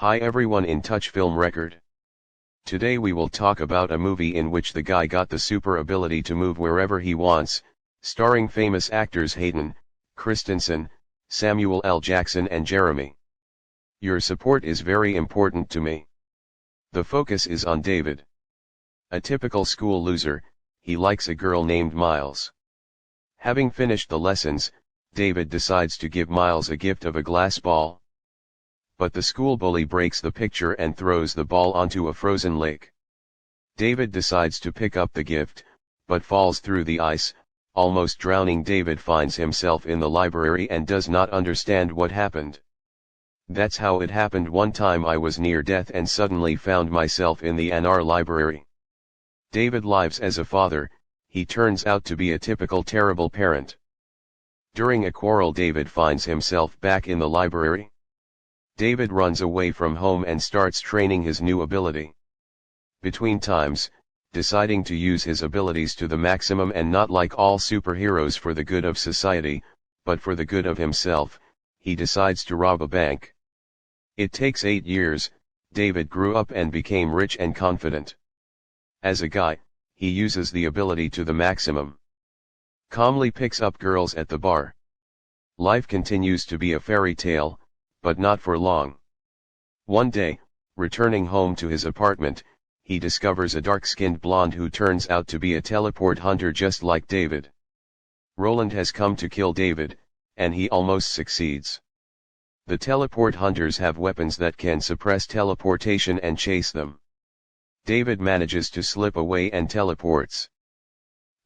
Hi everyone in Touch Film Record. Today we will talk about a movie in which the guy got the super ability to move wherever he wants, starring famous actors Hayden Christensen, Samuel L. Jackson and Jeremy. Your support is very important to me. The focus is on David. A typical school loser, he likes a girl named Miles. Having finished the lessons, David decides to give Miles a gift of a glass ball. But the school bully breaks the picture and throws the ball onto a frozen lake. David decides to pick up the gift, but falls through the ice, almost drowning. David finds himself in the library and does not understand what happened. That's how it happened. One time I was near death and suddenly found myself in the ANR library. David lives as a father, he turns out to be a typical terrible parent. During a quarrel, David finds himself back in the library. David runs away from home and starts training his new ability. Between times, deciding to use his abilities to the maximum and not like all superheroes for the good of society, but for the good of himself, he decides to rob a bank. It takes 8 years, David grew up and became rich and confident. As a guy, he uses the ability to the maximum. Calmly picks up girls at the bar. Life continues to be a fairy tale, but not for long. One day, returning home to his apartment, he discovers a dark-skinned blonde who turns out to be a teleport hunter just like David. Roland has come to kill David, and he almost succeeds. The teleport hunters have weapons that can suppress teleportation and chase them. David manages to slip away and teleports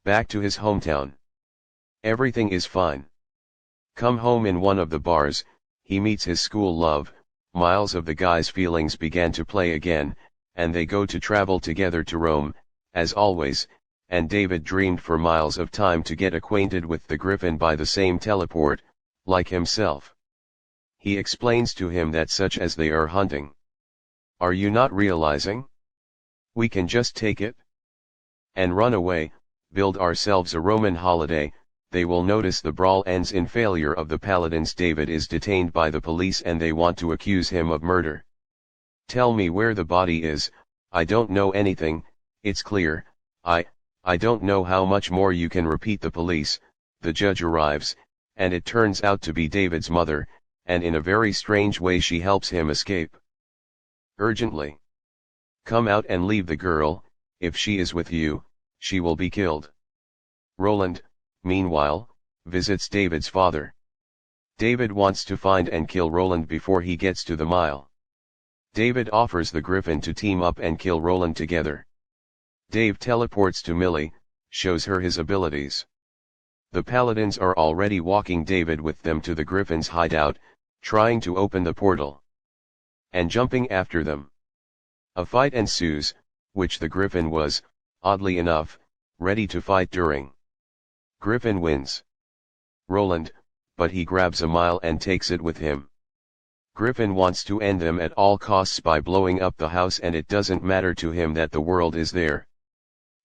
back to his hometown. Everything is fine. Come home in one of the bars, he meets his school love, Miles. Of the guy's feelings began to play again, and they go to travel together to Rome, as always, and David dreamed for Miles of time to get acquainted with the Griffin by the same teleport, like himself. He explains to him that such as they are hunting. Are you not realizing? We can just take it and run away, build ourselves a Roman holiday. They will notice the brawl ends in failure of the paladins. David is detained by the police and they want to accuse him of murder. Tell me where the body is. I don't know anything, it's clear. I don't know how much more you can repeat. The police. The judge arrives, and it turns out to be David's mother, and in a very strange way she helps him escape. Urgently. Come out and leave the girl. If she is with you, she will be killed. Roland, meanwhile, visits David's father. David wants to find and kill Roland before he gets to the mile. David offers the Griffin to team up and kill Roland together. Dave teleports to Millie, shows her his abilities. The paladins are already walking David with them to the Griffin's hideout, trying to open the portal and jumping after them. A fight ensues, which the Griffin was, oddly enough, ready to fight during. Griffin wins. Roland, but he grabs a mile and takes it with him. Griffin wants to end them at all costs by blowing up the house, and it doesn't matter to him that the world is there.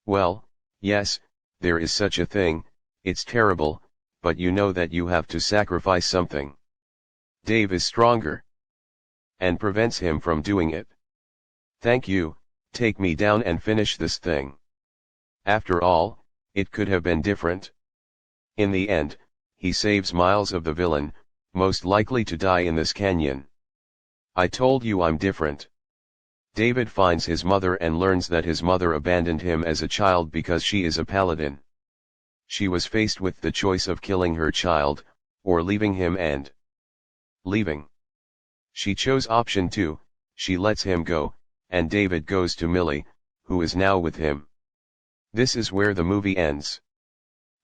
Well, yes, there is such a thing, it's terrible, but you know that you have to sacrifice something. Dave is stronger and prevents him from doing it. Thank you, take me down and finish this thing. After all, it could have been different. In the end, he saves Miles of the villain, most likely to die in this canyon. I told you I'm different. David finds his mother and learns that his mother abandoned him as a child because she is a paladin. She was faced with the choice of killing her child, or leaving him and leaving. She chose option 2, she lets him go, and David goes to Millie, who is now with him. This is where the movie ends.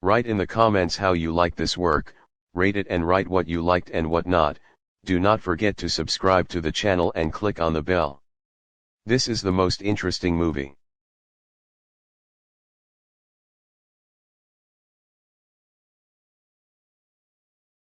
Write in the comments how you like this work, rate it and write what you liked and what not. Do not forget to subscribe to the channel and click on the bell. This is the most interesting movie.